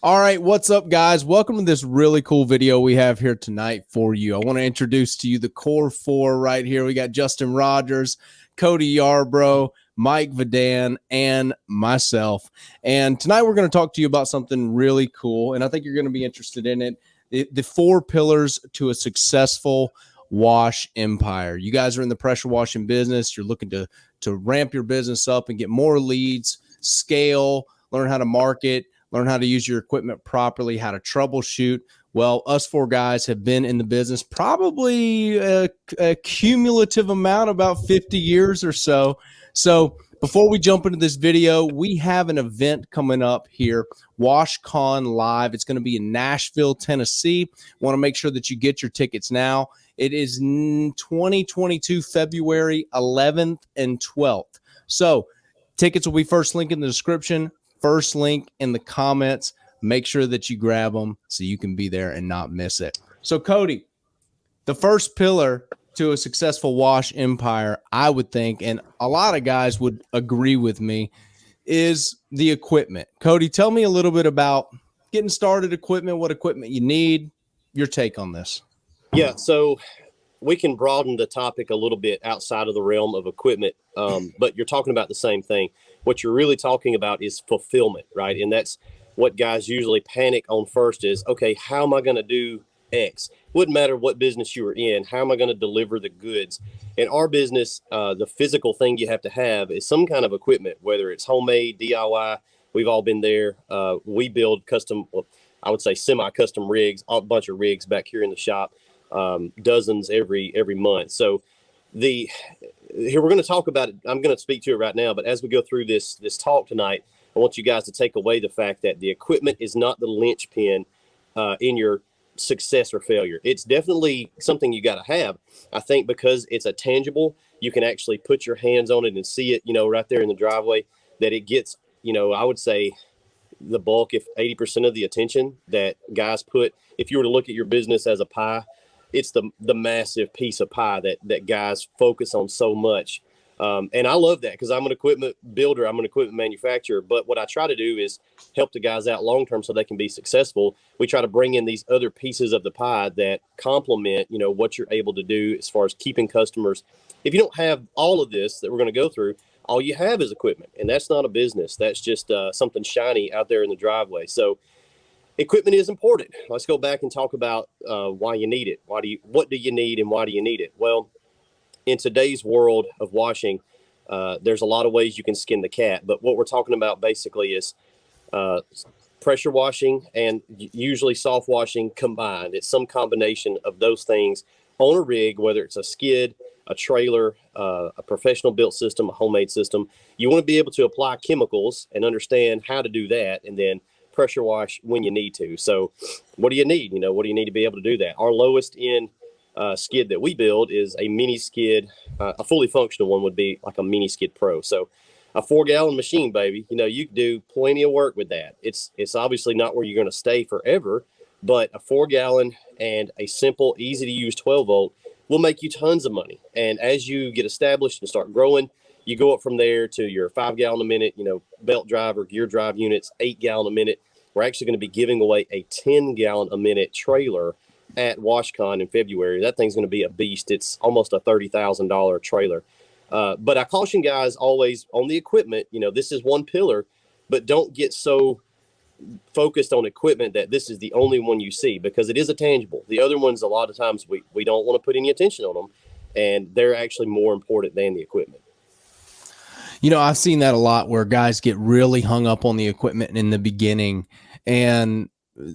All right, what's up, guys? Welcome to this really cool video we have here tonight for you. I want to introduce to you the core four right here. We got Justin Rogers, Cody Yarbrough, Mike Vadan, and myself. And tonight we're going to talk to you about something really cool, and I think you're going to be interested in it. The four pillars to a successful wash empire. You guys are in the pressure washing business. You're looking to ramp your business up and get more leads, scale, learn how to market, learn how to use your equipment properly, how to troubleshoot. Well, us four guys have been in the business probably a cumulative amount, about 50 years or so. So before we jump into this video, we have an event coming up here, WashCon Live. It's going to be in Nashville, Tennessee. Want to make sure that you get your tickets now. It is 2022, February 11th and 12th. So tickets will be first link in the description. First link in the comments. Make sure that you grab them so you can be there and not miss it. So, Cody, the first pillar to a successful wash empire, I would think, and a lot of guys would agree with me, is the equipment. Cody, tell me a little bit about getting started equipment, what equipment you need, your take on this. Yeah, so we can broaden the topic a little bit outside of the realm of equipment, but you're talking about the same thing. What you're really talking about is fulfillment, right? And that's what guys usually panic on first is, okay, how am I going to do X? Wouldn't matter what business you were in. How am I going to deliver the goods? In our business, the physical thing you have to have is some kind of equipment, whether it's homemade, DIY. We've all been there. We build custom, well, I would say semi-custom rigs, a bunch of rigs back here in the shop, dozens every month. So here we're going to talk about it. I'm going to speak to it right now, but as we go through this talk tonight, I want you guys to take away the fact that the equipment is not the linchpin in your success or failure. It's definitely something you got to have. I think because it's a tangible, you can actually put your hands on it and see it, right there in the driveway, that it gets, I would say the bulk, if 80% of the attention that guys put. If you were to look at your business as a pie, it's the massive piece of pie that guys focus on so much. And I love that because I'm an equipment builder. I'm an equipment manufacturer. But what I try to do is help the guys out long term so they can be successful. We try to bring in these other pieces of the pie that complement, what you're able to do as far as keeping customers. If you don't have all of this that we're going to go through, all you have is equipment. And that's not a business. That's just something shiny out there in the driveway. So equipment is important. Let's go back and talk about why you need it. What do you need and why do you need it? Well, in today's world of washing, there's a lot of ways you can skin the cat. But what we're talking about basically is pressure washing and usually soft washing combined. It's some combination of those things on a rig, whether it's a skid, a trailer, a professional built system, a homemade system. You want to be able to apply chemicals and understand how to do that, and then pressure wash when you need to. So what do you need? What do you need to be able to do that? Our lowest end skid that we build is a mini skid. A fully functional one would be like a mini skid pro. So a 4-gallon machine, baby, you can do plenty of work with that. It's obviously not where you're going to stay forever, but a 4-gallon and a simple, easy to use 12 volt will make you tons of money. And as you get established and start growing, you go up from there to your 5-gallon a minute, belt drive or gear drive units, 8-gallon a minute. We're actually going to be giving away a 10-gallon a minute trailer at WashCon in February. That thing's going to be a beast. It's almost a $30,000 trailer. But I caution guys always on the equipment, this is one pillar, but don't get so focused on equipment that this is the only one you see, because it is a tangible. The other ones, a lot of times we don't want to put any attention on them, and they're actually more important than the equipment. I've seen that a lot where guys get really hung up on the equipment in the beginning, and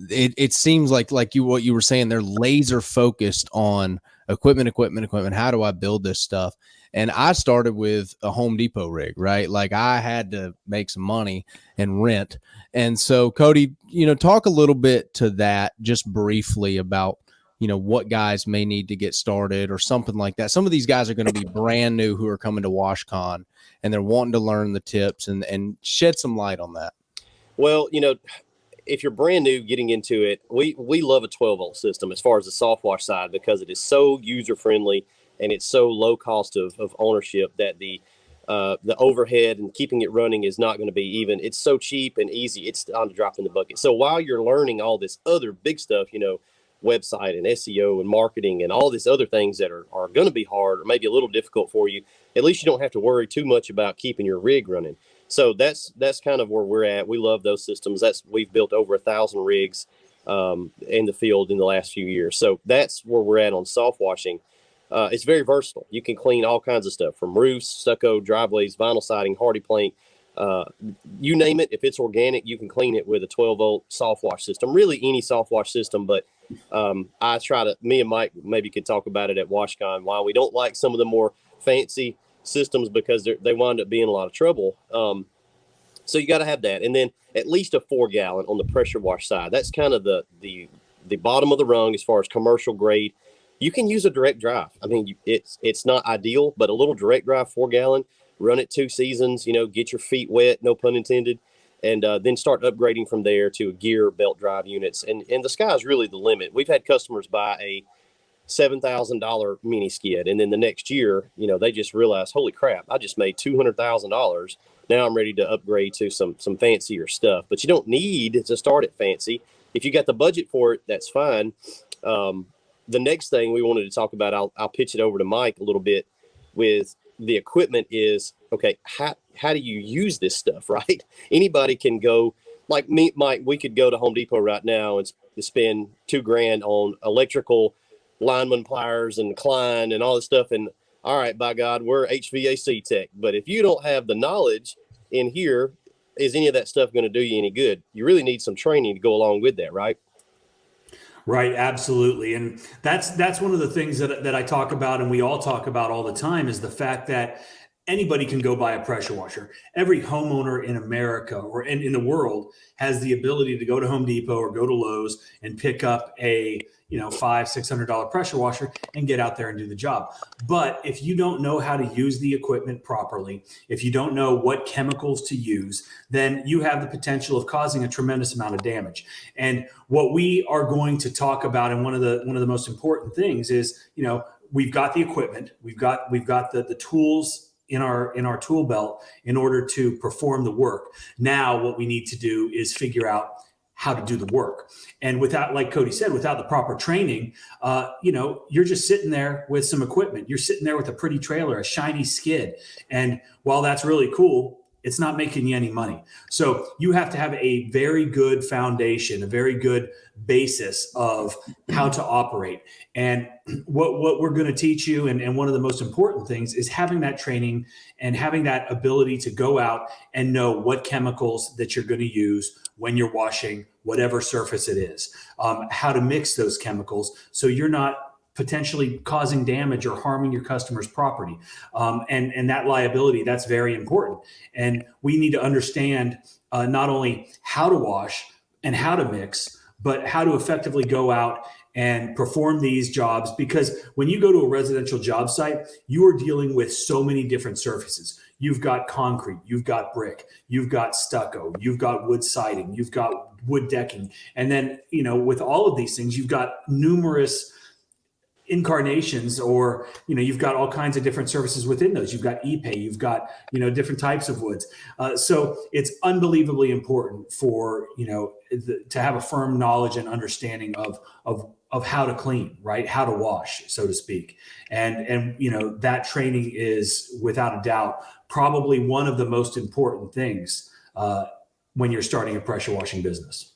it seems like what you were saying, they're laser focused on equipment. How do I build this stuff? And I started with a Home Depot rig, right? Like I had to make some money and rent. And so Cody, talk a little bit to that just briefly about, what guys may need to get started or something like that. Some of these guys are going to be brand new who are coming to WashCon and they're wanting to learn the tips and shed some light on that. Well, if you're brand new getting into it, we love a 12 volt system as far as the soft wash side, because it is so user friendly and it's so low cost of ownership that the the overhead and keeping it running is not going to be even. It's so cheap and easy. It's on to drop in the bucket. So while you're learning all this other big stuff, website and SEO and marketing and all these other things that are going to be hard or maybe a little difficult for you, at least you don't have to worry too much about keeping your rig running. So that's kind of where we're at. We love those systems. We've built over 1,000 rigs in the field in the last few years. So that's where we're at on soft washing. It's very versatile. You can clean all kinds of stuff from roofs, stucco, driveways, vinyl siding, hardy plank, you name it. If it's organic, you can clean it with a 12-volt soft wash system, really any soft wash system. But me and Mike maybe could talk about it at WashCon, why we don't like some of the more fancy systems, because they wind up being a lot of trouble. So you got to have that. And then at least a 4-gallon on the pressure wash side. That's kind of the bottom of the rung as far as commercial grade. You can use a direct drive. I mean, it's not ideal, but a little direct drive 4-gallon, run it 2 seasons, get your feet wet, no pun intended, and then start upgrading from there to gear belt drive units. And the sky's really the limit. We've had customers buy a $7,000 mini skid, and then the next year, they just realize, holy crap, I just made $200,000. Now I'm ready to upgrade to some fancier stuff. But you don't need to start at fancy. If you got the budget for it, that's fine. The next thing we wanted to talk about, I'll pitch it over to Mike a little bit with the equipment is, okay, how do you use this stuff, right? Anybody can go, like me, Mike, we could go to Home Depot right now and spend $2,000 on electrical lineman pliers and Klein and all this stuff. And all right, by God, we're HVAC tech. But if you don't have the knowledge in here, is any of that stuff going to do you any good? You really need some training to go along with that, right? Right, absolutely. And that's one of the things that I talk about, and we all talk about all the time, is the fact that anybody can go buy a pressure washer. Every homeowner in America or in the world has the ability to go to Home Depot or go to Lowe's and pick up a $500-$600 pressure washer and get out there and do the job. But if you don't know how to use the equipment properly, if you don't know what chemicals to use, then you have the potential of causing a tremendous amount of damage. And what we are going to talk about, and one of the most important things is, we've got the equipment, we've got the tools in our tool belt in order to perform the work. Now what we need to do is figure out how to do the work. And without, like Cody said, without the proper training, you're just sitting there with some equipment. You're sitting there with a pretty trailer, a shiny skid. And while that's really cool, it's not making you any money. So you have to have a very good foundation, a very good basis of how to operate. And what we're going to teach you, and one of the most important things, is having that training and having that ability to go out and know what chemicals that you're going to use when you're washing whatever surface it is, how to mix those chemicals so you're not potentially causing damage or harming your customer's property. And that liability, that's very important. And we need to understand not only how to wash and how to mix, but how to effectively go out and perform these jobs. Because when you go to a residential job site, you are dealing with so many different surfaces. You've got concrete, you've got brick, you've got stucco, you've got wood siding, you've got wood decking. And then, with all of these things, you've got numerous incarnations, or you've got all kinds of different surfaces within those. You've got epay, you've got different types of woods. So it's unbelievably important for to have a firm knowledge and understanding of how to clean, right? How to wash, so to speak. And that training is without a doubt probably one of the most important things when you're starting a pressure washing business.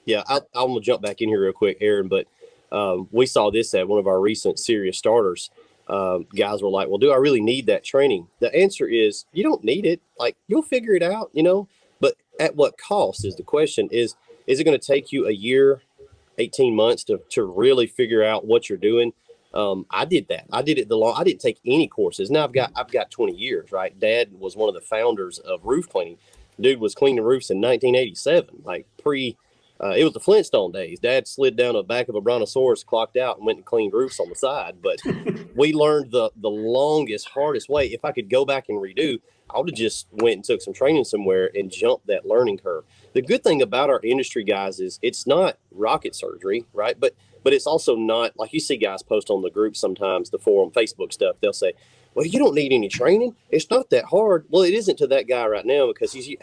Yeah, I'm gonna jump back in here real quick, Aaron, but we saw this at one of our recent serious starters. Guys were like, well, do I really need that training? The answer is you don't need it. Like, you'll figure it out, but at what cost is the question. Is it going to take you a year, 18 months to really figure out what you're doing? I did that. I did it I didn't take any courses. Now I've got 20 years, right? Dad was one of the founders of roof cleaning. Dude was cleaning roofs in 1987, like it was the Flintstone days. Dad slid down the back of a brontosaurus, clocked out, and went and cleaned roofs on the side. But we learned the longest, hardest way. If I could go back and redo, I would have just went and took some training somewhere and jumped that learning curve. The good thing about our industry, guys, is it's not rocket surgery, right? But it's also not, like you see guys post on the group sometimes, the forum, Facebook stuff. They'll say, well, you don't need any training. It's not that hard. Well, it isn't to that guy right now because he's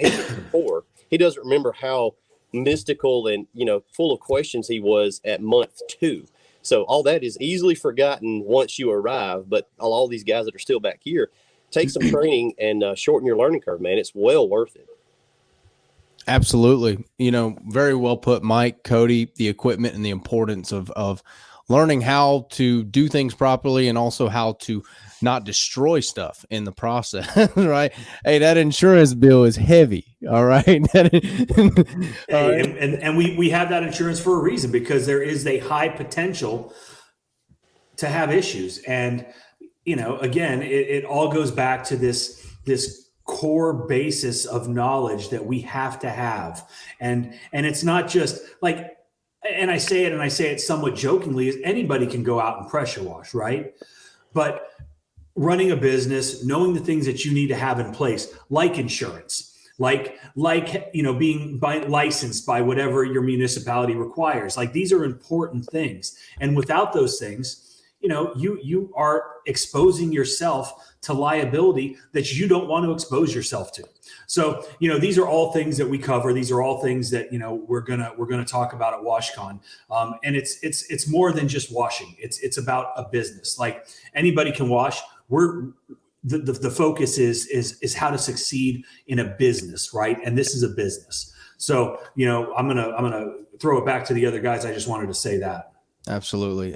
poor. He doesn't remember how mystical and, full of questions he was at month 2. So all that is easily forgotten once you arrive. But all these guys that are still back here, take some training and shorten your learning curve, man. It's well worth it. Absolutely. Very well put, Mike, Cody, the equipment and the importance of learning how to do things properly and also how to not destroy stuff in the process, right? Hey, that insurance bill is heavy. All right. And we have that insurance for a reason, because there is a high potential to have issues. And, again, it all goes back to this core basis of knowledge that we have to have. And it's not just like, and I say it somewhat jokingly, is anybody can go out and pressure wash, right? But running a business, knowing the things that you need to have in place, like insurance, like being licensed by whatever your municipality requires. Like, these are important things. And without those things, you are exposing yourself to liability that you don't want to expose yourself to. So, these are all things that we cover. These are all things that, we're gonna talk about at WashCon. And it's more than just washing. It's about a business. Like, anybody can wash. The focus is how to succeed in a business, right? And this is a business. So, I'm gonna throw it back to the other guys. I just wanted to say that. Absolutely.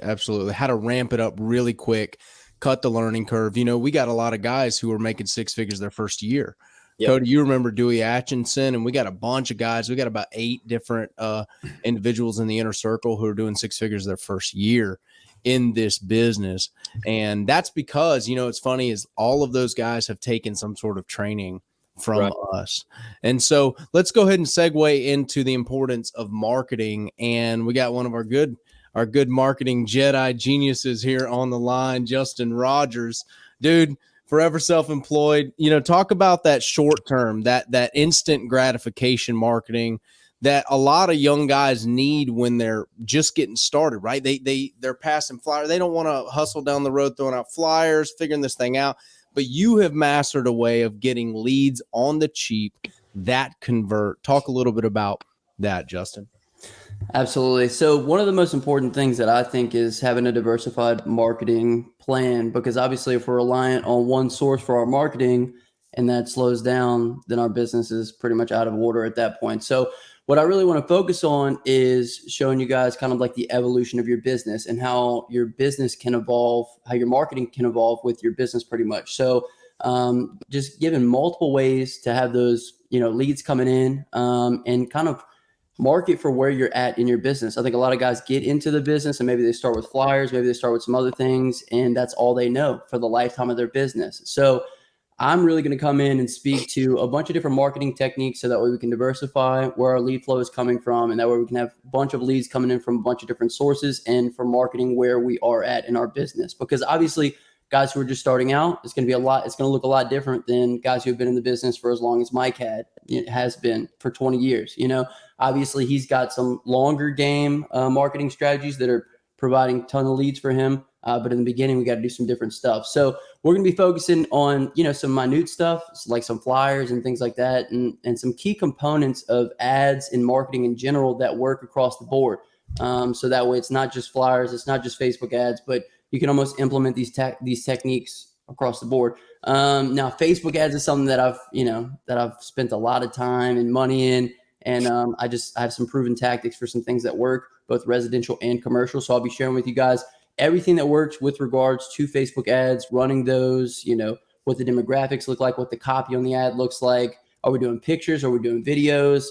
How to ramp it up really quick, cut the learning curve. We got a lot of guys who are making 6 figures their first year. Yep. Cody, you remember Dewey Atchison, and we got a bunch of guys. We got about 8 different individuals in the inner circle who are doing 6 figures their first year in this business. And that's because, it's funny, is all of those guys have taken some sort of training from us. And so let's go ahead and segue into the importance of marketing. And we got one of our good marketing Jedi geniuses here on the line, Justin Rogers. Dude, forever self-employed. Talk about that short term, that instant gratification marketing that a lot of young guys need when they're just getting started, right? They're passing flyers. They don't want to hustle down the road throwing out flyers, figuring this thing out. But you have mastered a way of getting leads on the cheap that convert. Talk a little bit about that, Justin. Absolutely. So one of the most important things that I think is having a diversified marketing plan, because obviously if we're reliant on one source for our marketing and that slows down, then our business is pretty much out of order at that point. So what I really want to focus on is showing you guys kind of like the evolution of your business and how your business can evolve, how your marketing can evolve with your business pretty much. So just giving multiple ways to have those, leads coming in and kind of market for where you're at in your business. I think a lot of guys get into the business and maybe they start with flyers, maybe they start with some other things, and that's all they know for the lifetime of their business. So I'm really going to come in and speak to a bunch of different marketing techniques so that way we can diversify where our lead flow is coming from, and that way we can have a bunch of leads coming in from a bunch of different sources, and for marketing where we are at in our business. Because obviously guys who are just starting out, it's going to look a lot different than guys who have been in the business for as long as Mike has been for 20 years. Obviously he's got some longer game marketing strategies that are providing a ton of leads for him. But in the beginning, we got to do some different stuff. So we're going to be focusing on, some minute stuff, like some flyers and things like that, and some key components of ads and marketing in general that work across the board. So that way it's not just flyers, it's not just Facebook ads, but you can almost implement these techniques across the board. Now Facebook ads is something that I've spent a lot of time and money in. And I have some proven tactics for some things that work, both residential and commercial. So I'll be sharing with you guys everything that works with regards to Facebook ads, running those, what the demographics look like, what the copy on the ad looks like. Are we doing pictures? Are we doing videos?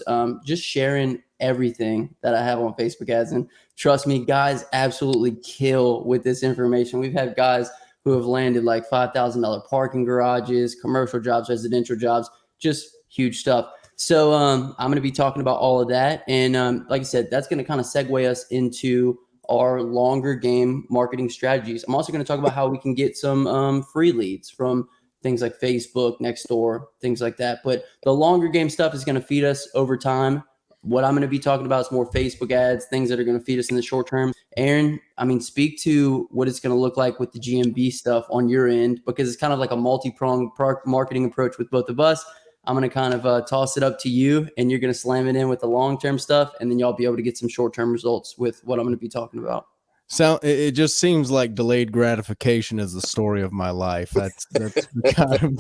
Just sharing everything that I have on Facebook ads. And trust me, guys absolutely kill with this information. We've had guys who have landed like $5,000 parking garages, commercial jobs, residential jobs, just huge stuff. So I'm going to be talking about all of that. And like I said, that's going to kind of segue us into our longer game marketing strategies. I'm also going to talk about how we can get some free leads from things like Facebook, Nextdoor, things like that. But the longer game stuff is going to feed us over time. What I'm going to be talking about is more Facebook ads, things that are going to feed us in the short term. Aaron, I mean, speak to what it's going to look like with the GMB stuff on your end, because it's kind of like a multi-pronged marketing approach with both of us. I'm going to kind of toss it up to you, and you're going to slam it in with the long-term stuff, and then y'all be able to get some short-term results with what I'm going to be talking about. So it just seems like delayed gratification is the story of my life. That's kind of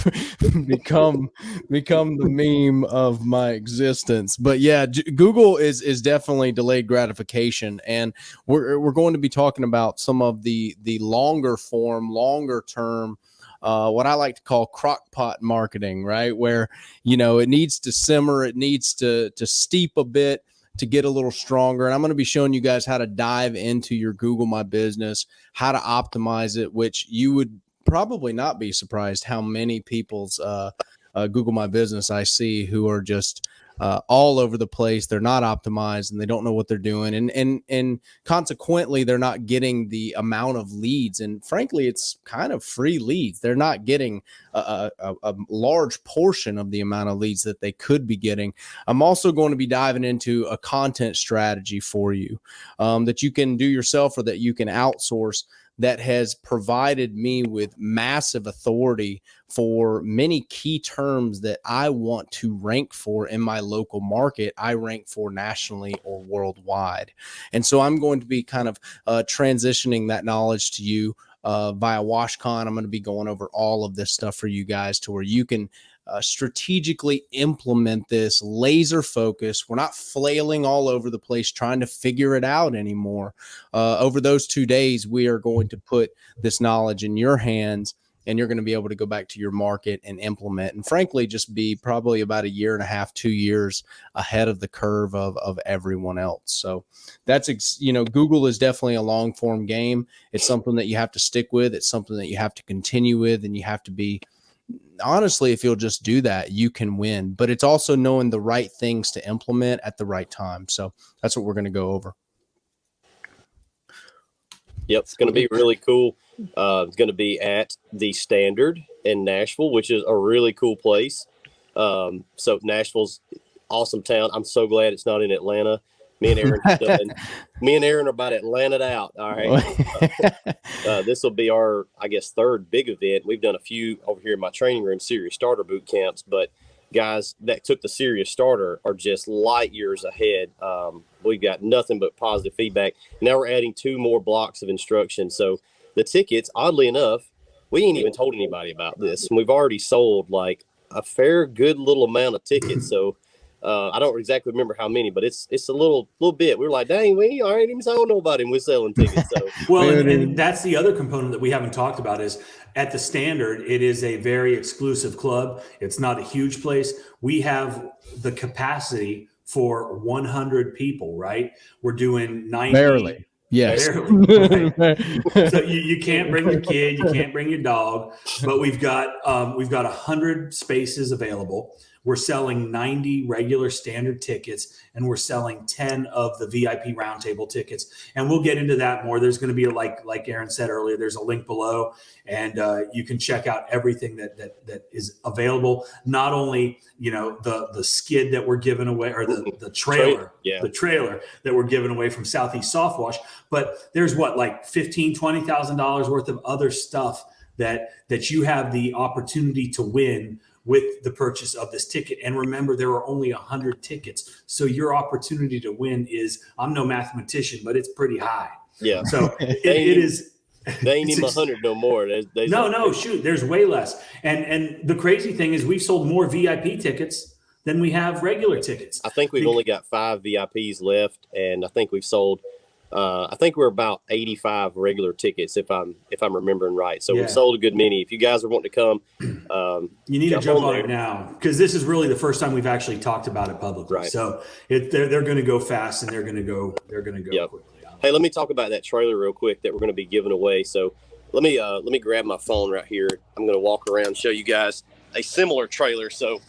become the meme of my existence. But yeah, Google is definitely delayed gratification, and we're going to be talking about some of the longer form, longer term, what I like to call crockpot marketing, right? Where, you know, it needs to simmer, it needs to steep a bit to get a little stronger. And I'm going to be showing you guys how to dive into your Google My Business, how to optimize it, which you would probably not be surprised how many people's Google My Business I see who are just all over the place. They're not optimized and they don't know what they're doing. And consequently, they're not getting the amount of leads. And frankly, it's kind of free leads. They're not getting a large portion of the amount of leads that they could be getting. I'm also going to be diving into a content strategy for you that you can do yourself or that you can outsource, that has provided me with massive authority for many key terms that I want to rank for in my local market. I rank for nationally or worldwide. And so I'm going to be kind of transitioning that knowledge to you via WashCon. I'm going to be going over all of this stuff for you guys to where you can strategically implement this laser focus. We're not flailing all over the place trying to figure it out anymore. Over those 2 days, we are going to put this knowledge in your hands, and you're going to be able to go back to your market and implement, and frankly, just be probably about 1.5 years, 2 years ahead of the curve of everyone else. So that's, you know, Google is definitely a long form game. It's something that you have to stick with. It's something that you have to continue with, and you have to be, honestly, if you'll just do that, you can win. But it's also knowing the right things to implement at the right time. So that's what we're going to go over. Yep, it's going to be really cool. It's going to be at the Standard in Nashville, which is a really cool place. So Nashville's awesome town. I'm so glad it's not in Atlanta. Me and Aaron are about Atlana'd out. All right. This will be our, I guess, third big event. We've done a few over here in my training room, Serious Starter boot camps, but guys that took the Serious Starter are just light years ahead. We've got nothing but positive feedback. Now we're adding 2 more blocks of instruction. So the tickets, oddly enough, we ain't even told anybody about this. And we've already sold like a fair good little amount of tickets. So I don't exactly remember how many, but it's a little bit. We were like, dang, we ain't even sold nobody, and we're selling tickets. So well, and that's the other component that we haven't talked about is at the Standard, it is a very exclusive club. It's not a huge place. We have the capacity for 100 people, right? We're doing 90. Barely. Yes. Barely, right? So you can't bring your kid, you can't bring your dog, but we've got 100 spaces available. We're selling 90 regular standard tickets, and we're selling 10 of the VIP roundtable tickets. And we'll get into that more. There's going to be like Aaron said earlier, there's a link below, and you can check out everything that is available. Not only, you know, the skid that we're giving away, or the trailer, the trailer that we're giving away from Southeast Soft Wash, but there's like $15,000-$20,000 worth of other stuff that you have the opportunity to win with the purchase of this ticket. And remember, there are only 100 tickets. So your opportunity to win is, I'm no mathematician, but it's pretty high. Yeah. So it is. They ain't even 100 no more. Shoot, there's way less. And the crazy thing is we've sold more VIP tickets than we have regular tickets. I think we've only got 5 VIPs left. And I think we've sold, I think we're about 85 regular tickets, if I'm remembering right. So we've sold a good many. If you guys are wanting to come, you need to jump on it now, because this is really the first time we've actually talked about it publicly. Right. So they're going to go fast, and they're going to go quickly. Hey, let me talk about that trailer real quick that we're going to be giving away. So let me grab my phone right here. I'm going to walk around and show you guys a similar trailer. So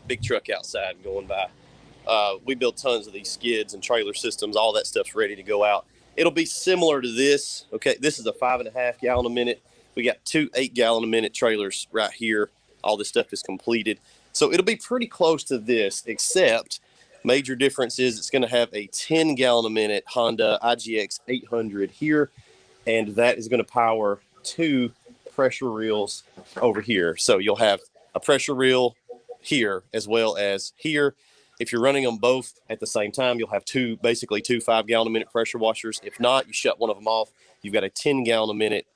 big truck outside going by. We build tons of these skids and trailer systems. All that stuff's ready to go out. It'll be similar to this. Okay, this is a 5.5 gallon a minute. We got 2 8 gallon a minute trailers right here. All this stuff is completed. So it'll be pretty close to this, except Major difference is it's going to have a 10 gallon a minute Honda IGX 800 here, and that is going to power 2 pressure reels over here. So you'll have a pressure reel here as well as here. If you're running them both at the same time, you'll have basically two 5 gallon a minute pressure washers. If not, you shut one of them off. You've got a 10 gallon a minute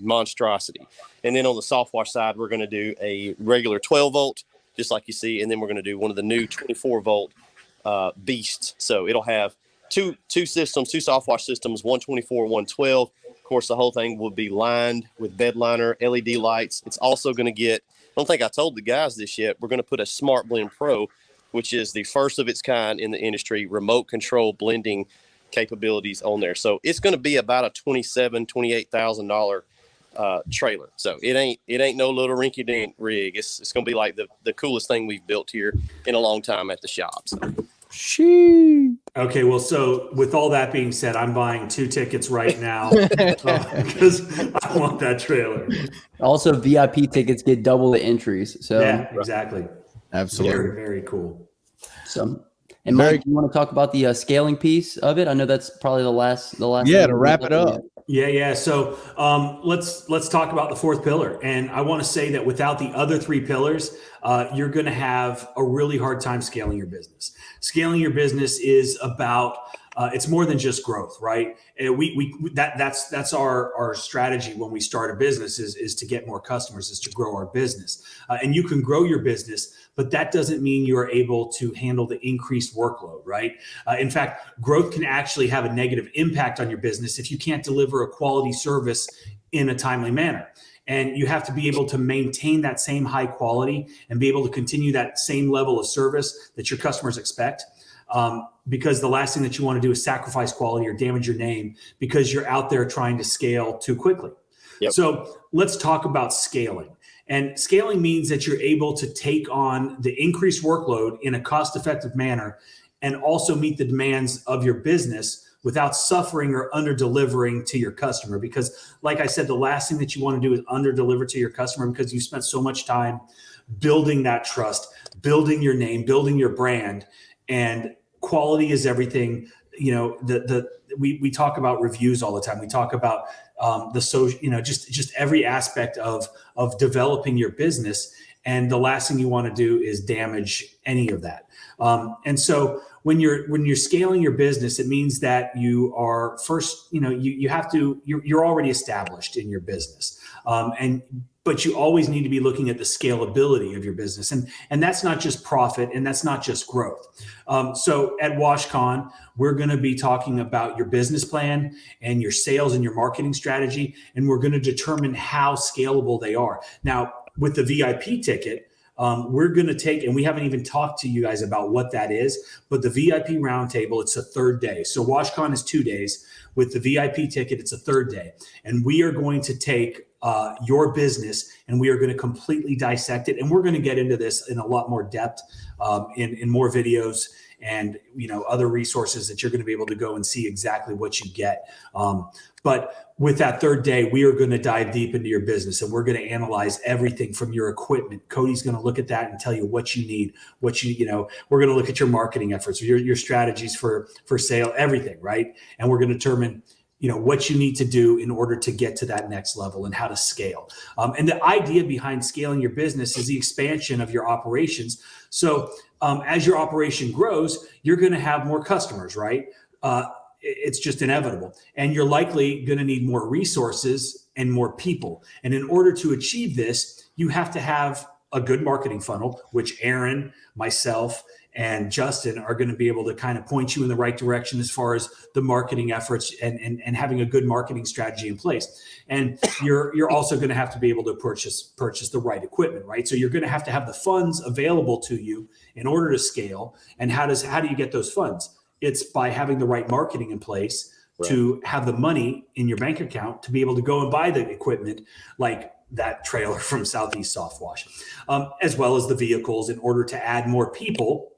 monstrosity. And then on the soft wash side, we're going to do a regular 12 volt, just like you see. And then we're going to do one of the new 24 volt beasts. So it'll have two systems, 2 soft wash systems, 124, 112. Of course, the whole thing will be lined with bed liner, LED lights. It's also going to get, I don't think I told the guys this yet, we're going to put a Smart Blend Pro, which is the first of its kind in the industry, remote control blending capabilities on there. So it's going to be about a $28,000 trailer. So it ain't no little rinky dink rig. It's going to be like the coolest thing we've built here in a long time at the shop. So. Okay, well, so with all that being said, I'm buying 2 tickets right now because I want that trailer. Also, VIP tickets get double the entries. So yeah, exactly. Absolutely. Very, very cool. So, and Mike, you want to talk about the scaling piece of it? I know that's probably the last. Yeah, to wrap it up. Yeah. So let's talk about the 4th pillar. And I want to say that without the other 3 pillars, you're going to have a really hard time scaling your business. Scaling your business is about it's more than just growth, right? And that's our strategy when we start a business is to get more customers, is to grow our business. And you can grow your business, but that doesn't mean you're able to handle the increased workload, right? In fact, growth can actually have a negative impact on your business if you can't deliver a quality service in a timely manner. And you have to be able to maintain that same high quality and be able to continue that same level of service that your customers expect. Because the last thing that you want to do is sacrifice quality or damage your name because you're out there trying to scale too quickly. Yep. So let's talk about scaling. And scaling means that you're able to take on the increased workload in a cost-effective manner and also meet the demands of your business without suffering or under-delivering to your customer. Because like I said, the last thing that you want to do is under-deliver to your customer because you spent so much time building that trust, building your name, building your brand, and quality is everything. You know, we talk about reviews all the time. We talk about the social, just every aspect of developing your business. And the last thing you want to do is damage any of that. And so when you're scaling your business, it means that you are first, you're already established in your business. But you always need to be looking at the scalability of your business. And that's not just profit and that's not just growth. So at WashCon, we're going to be talking about your business plan and your sales and your marketing strategy. And we're going to determine how scalable they are. Now, with the VIP ticket, we're going to take, and we haven't even talked to you guys about what that is, but the VIP roundtable, it's a 3rd day. So WashCon is 2 days. With the VIP ticket, it's a 3rd day. And we are going to take your business and we are going to completely dissect it. And we're going to get into this in a lot more depth in more videos and, other resources that you're going to be able to go and see exactly what you get. But with that 3rd day, we are going to dive deep into your business and we're going to analyze everything from your equipment. Cody's going to look at that and tell you what you need, we're going to look at your marketing efforts, your strategies for sale, everything, right? And we're going to determine, what you need to do in order to get to that next level and how to scale. And the idea behind scaling your business is the expansion of your operations. So as your operation grows, you're going to have more customers, right? It's just inevitable. And you're likely going to need more resources and more people. And in order to achieve this, you have to have a good marketing funnel, which Aaron, myself, and Justin are going to be able to kind of point you in the right direction as far as the marketing efforts and having a good marketing strategy in place. And you're also going to have to be able to purchase the right equipment, right? So you're going to have the funds available to you in order to scale. And how do you get those funds? It's by having the right marketing in place, right, to have the money in your bank account to be able to go and buy the equipment like that trailer from Southeast Soft Wash, as well as the vehicles in order to add more people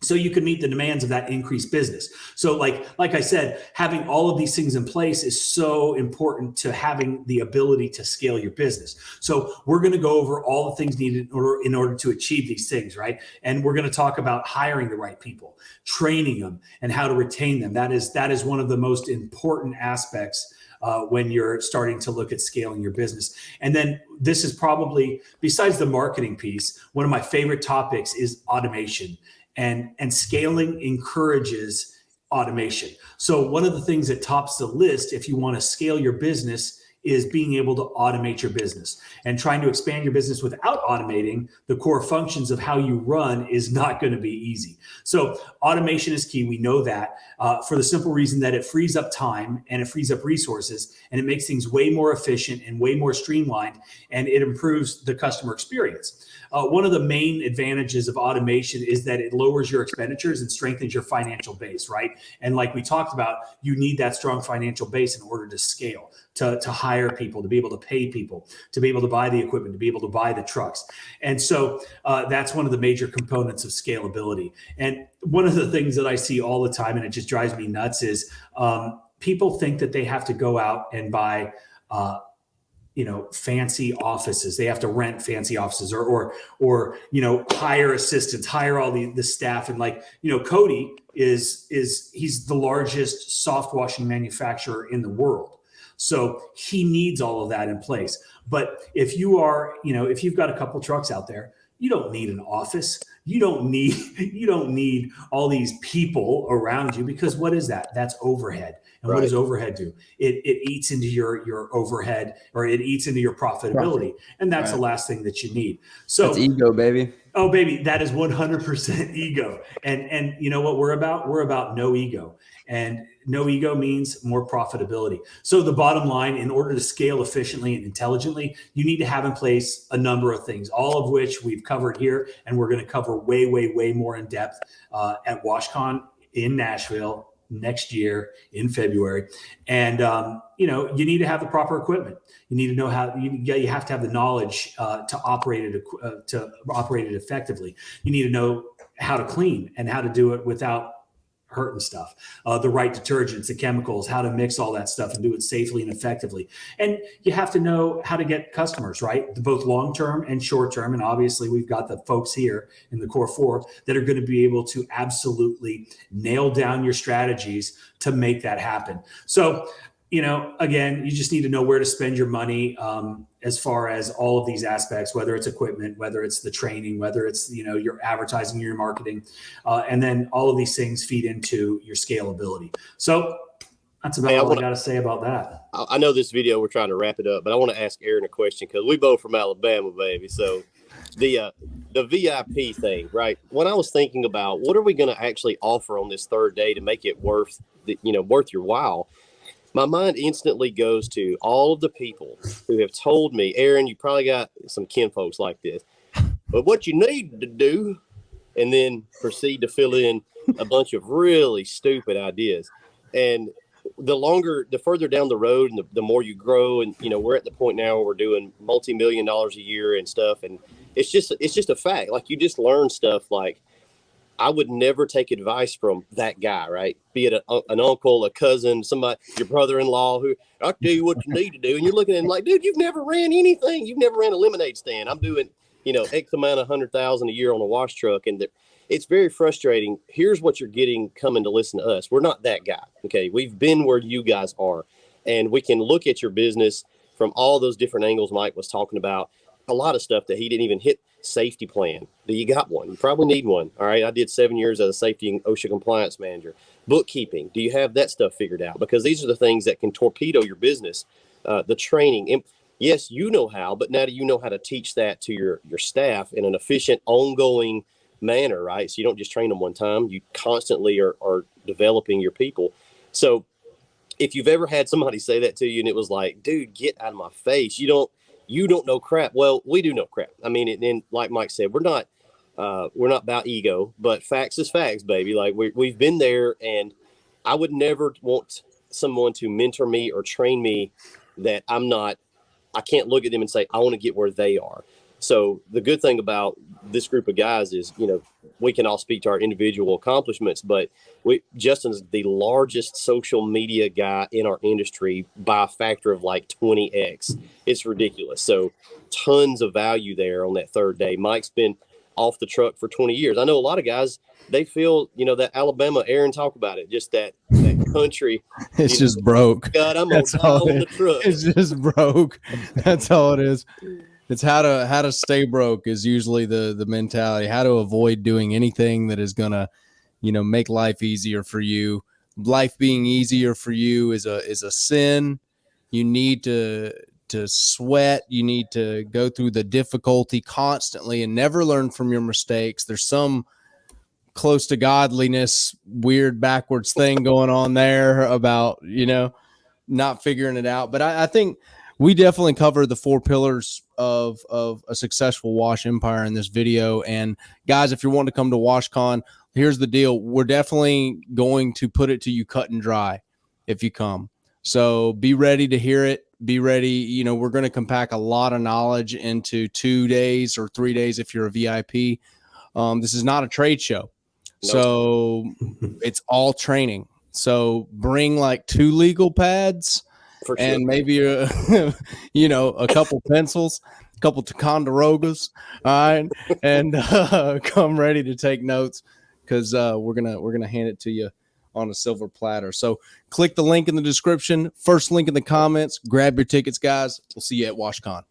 so you can meet the demands of that increased business. So like I said, having all of these things in place is so important to having the ability to scale your business. So we're going to go over all the things needed in order to achieve these things, right? And we're going to talk about hiring the right people, training them, and how to retain them. That is one of the most important aspects when you're starting to look at scaling your business. And then this is probably, besides the marketing piece, one of my favorite topics is automation. And scaling encourages automation. So one of the things that tops the list, if you want to scale your business, is being able to automate your business. And trying to expand your business without automating the core functions of how you run is not going to be easy. So automation is key. We know that for the simple reason that it frees up time and it frees up resources, and it makes things way more efficient and way more streamlined, and it improves the customer experience. One of the main advantages of automation is that it lowers your expenditures and strengthens your financial base, right? And like we talked about, you need that strong financial base in order to scale, to hire people, to be able to pay people, to be able to buy the equipment, to be able to buy the trucks. And so that's one of the major components of scalability. And one of the things that I see all the time, and it just drives me nuts, is people think that they have to go out and buy fancy offices. They have to rent fancy offices or hire assistants, hire all the staff. And Cody he's the largest soft washing manufacturer in the world. So he needs all of that in place. But if you've got a couple trucks out there, you don't need an office. You don't need all these people around you, because what is that? That's overhead. And What does overhead do? It eats into your overhead, or it eats into your profitability. And that's the last thing that you need. So that's ego, baby. Oh, baby, that is 100% ego. And you know what we're about? We're about no ego. And no ego means more profitability. So the bottom line, in order to scale efficiently and intelligently, you need to have in place a number of things, all of which we've covered here. And we're going to cover way, way, way more in depth at WashCon in Nashville next year in February. And, you need to have the proper equipment. You need to know how you have to have the knowledge to operate it effectively. You need to know how to clean and how to do it without hurting stuff, the right detergents, the chemicals, how to mix all that stuff and do it safely and effectively. And you have to know how to get customers, right? Both long-term and short-term. And obviously we've got the folks here in the Core 4 that are going to be able to absolutely nail down your strategies to make that happen. So, again, you just need to know where to spend your money as far as all of these aspects, whether it's equipment, whether it's the training, whether it's, your advertising, your marketing, and then all of these things feed into your scalability. So that's about all I got to say about that. I know this video, we're trying to wrap it up, but I want to ask Aaron a question, because we both from Alabama, baby. So the VIP thing, right? When I was thinking about what are we going to actually offer on this third day to make it worth your while, my mind instantly goes to all of the people who have told me, Aaron, you probably got some kinfolks like this, but what you need to do, and then proceed to fill in a bunch of really stupid ideas. And the further down the road and the more you grow, and, we're at the point now where we're doing multi-million dollars a year and stuff. And it's just a fact. Like, you just learn stuff. Like, I would never take advice from that guy, right? Be it an uncle, a cousin, somebody, your brother-in-law, who I'll tell you what you need to do. And you're looking at him like, dude, you've never ran anything. You've never ran a lemonade stand. I'm doing, X amount of 100,000 a year on a wash truck. And it's very frustrating. Here's what you're getting coming to listen to us. We're not that guy. Okay. We've been where you guys are, and we can look at your business from all those different angles Mike was talking about. A lot of stuff that he didn't even hit. Safety plan. Do you got one? You probably need one. All right. I did 7 years as a safety and OSHA compliance manager. Bookkeeping. Do you have that stuff figured out? Because these are the things that can torpedo your business. The training. And yes, you know how, but now do you know how to teach that to your staff in an efficient, ongoing manner, right? So you don't just train them one time. You constantly are developing your people. So if you've ever had somebody say that to you and it was like, dude, get out of my face. You don't know crap. Well, we do know crap. I mean, and like Mike said, we're not about ego, but facts is facts, baby. Like we've been there, and I would never want someone to mentor me or train me that I can't look at them and say, I want to get where they are. So the good thing about this group of guys is, we can all speak to our individual accomplishments, but Justin's the largest social media guy in our industry by a factor of like 20x. It's ridiculous. So tons of value there on that third day. Mike's been off the truck for 20 years. I know a lot of guys, they feel, that Alabama, Aaron talk about it, just that country. It's just broke. God, I'm going to die on the truck. It's just broke. That's all it is. It's how to stay broke is usually the mentality, how to avoid doing anything that is going to, make life easier for you. Life being easier for you is a sin. You need to sweat. You need to go through the difficulty constantly and never learn from your mistakes. There's some close to godliness, weird backwards thing going on there about, not figuring it out. But I think we definitely cover the 4 pillars of a successful wash empire in this video. And guys, if you're wanting to come to WashCon, here's the deal. We're definitely going to put it to you cut and dry if you come. So be ready to hear it. Be ready. We're going to compact a lot of knowledge into 2 days or 3 days if you're a VIP. This is not a trade show. Nope. So it's all training. So bring like 2 legal pads. For sure. And maybe a couple pencils, a couple Ticonderogas, all right, and come ready to take notes because we're gonna hand it to you on a silver platter. So click the link in the description, first link in the comments, grab your tickets, guys. We'll see you at WashCon.